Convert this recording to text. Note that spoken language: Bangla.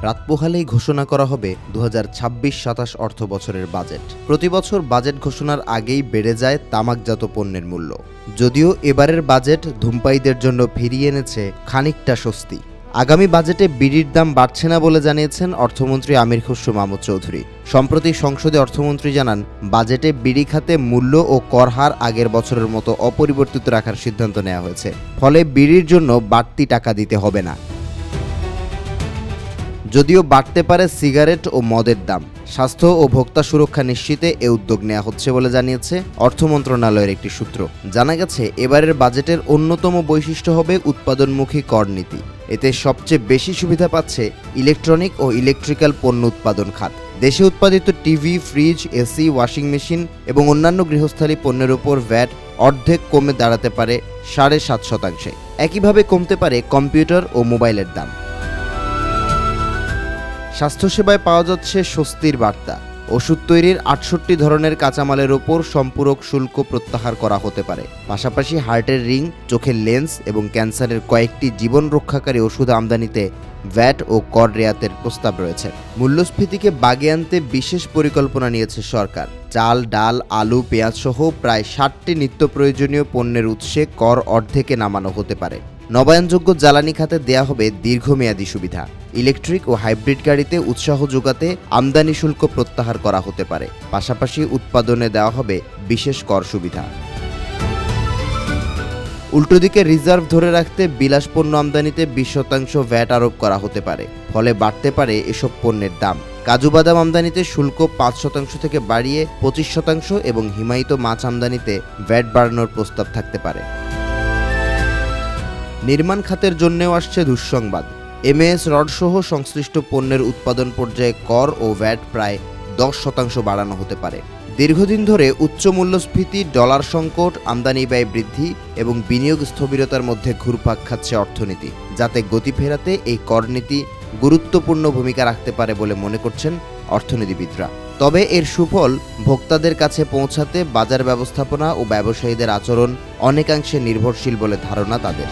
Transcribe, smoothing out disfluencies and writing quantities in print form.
রাত পোহালেই ঘোষণা করা হবে 2026-27 অর্থ বছরের বাজেট। প্রতি বছর বাজেট ঘোষণার আগেই বেড়ে যায় তামাকজাত পণ্যের মূল্য। যদিও এবারের বাজেট ধূমপায়ীদের জন্য ফিরিয়ে এনেছে খানিকটা স্বস্তি। আগামী বাজেটে বিড়ির দাম বাড়ছে না বলে জানিয়েছেন অর্থমন্ত্রী আমির খসরু মাহমুদ চৌধুরী। সম্প্রতি সংসদে অর্থমন্ত্রী জানান, বাজেটে বিড়ি খাতে মূল্য ও কর হার আগের বছরের মতো অপরিবর্তিত রাখার সিদ্ধান্ত নেওয়া হয়েছে। ফলে বিড়ির জন্য বাড়তি টাকা দিতে হবে না। যদিও বাড়তে পারে সিগারেট ও মদের দাম। স্বাস্থ্য ও ভোক্তা সুরক্ষা নিশ্চিতে এ উদ্যোগ নেওয়া হচ্ছে বলে জানিয়েছে অর্থ মন্ত্রণালয়ের একটি সূত্র। জানা গেছে, এবারের বাজেটের অন্যতম বৈশিষ্ট্য হবে উৎপাদনমুখী কর নীতি। এতে সবচেয়ে বেশি সুবিধা পাচ্ছে ইলেকট্রনিক ও ইলেকট্রিক্যাল পণ্য উৎপাদন খাত। দেশে উৎপাদিত TV, fridge, AC, washing machine এবং অন্যান্য গৃহস্থালী পণ্যের উপর ভ্যাট অর্ধেক কমে দাঁড়াতে পারে 7.5%। একইভাবে কমতে পারে কম্পিউটার ও মোবাইলের দাম। স্বাস্থ্যসেবায় পাওয়া যাচ্ছে স্বস্তির বার্তা। ওষুধ তৈরির 68 ধরনের কাঁচামালের ওপর সম্পূরক শুল্ক প্রত্যাহার করা হতে পারে। পাশাপাশি হার্টের রিং, চোখের লেন্স এবং ক্যান্সারের কয়েকটি জীবন রক্ষাকারী ওষুধ আমদানিতে ভ্যাট ও কর রেয়াতের প্রস্তাব রয়েছে। মূল্যস্ফীতিকে বাগে আনতে বিশেষ পরিকল্পনা নিয়েছে সরকার। চাল, ডাল, আলু, পেঁয়াজ সহ প্রায় 60টি নিত্য প্রয়োজনীয় পণ্যের উৎসে কর অর্ধেকে নামানো হতে পারে। নবায়নযোগ্য জ্বালানি খাতে দেয়া হবে দীর্ঘমেয়াদী সুবিধা। ইলেকট্রিক ও হাইব্রিড গাড়িতে উৎসাহ যোগাতে আমদানি শুল্ক প্রত্যাহার করা হতে পারে। পাশাপাশি উৎপাদনে দেওয়া হবে বিশেষ কর সুবিধা। উল্টোদিকে রিজার্ভ ধরে রাখতে বিলাসপণ্য আমদানিতে 20% ভ্যাট আরোপ করা হতে পারে। ফলে বাড়তে পারে এসব পণ্যের দাম। কাজু বাদাম আমদানিতে শুল্ক 5% থেকে বাড়িয়ে 25% এবং হিমায়িত মাছ আমদানিতে ভ্যাট বাড়ানোর প্রস্তাব থাকতে পারে। নির্মাণ খাতের জন্যও আসছে দুঃসংবাদ। এমএএস রডসহ সংশ্লিষ্ট পণ্যের উৎপাদন পর্যায়ে কর ও ভ্যাট প্রায় 10% বাড়ানো হতে পারে। দীর্ঘদিন ধরে উচ্চ মূল্যস্ফীতি, ডলার সংকট, আমদানি ব্যয় বৃদ্ধি এবং বিনিয়োগ স্থবিরতার মধ্যে ঘুরপাক খাচ্ছে অর্থনীতি। যাতে গতি ফেরাতে এই কর নীতি গুরুত্বপূর্ণ ভূমিকা রাখতে পারে বলে মনে করছেন অর্থনীতিবিদরা। তবে এর সুফল ভোক্তাদের কাছে পৌঁছাতে বাজার ব্যবস্থাপনা ও ব্যবসায়ীদের আচরণ অনেকাংশে নির্ভরশীল বলে ধারণা তাদের।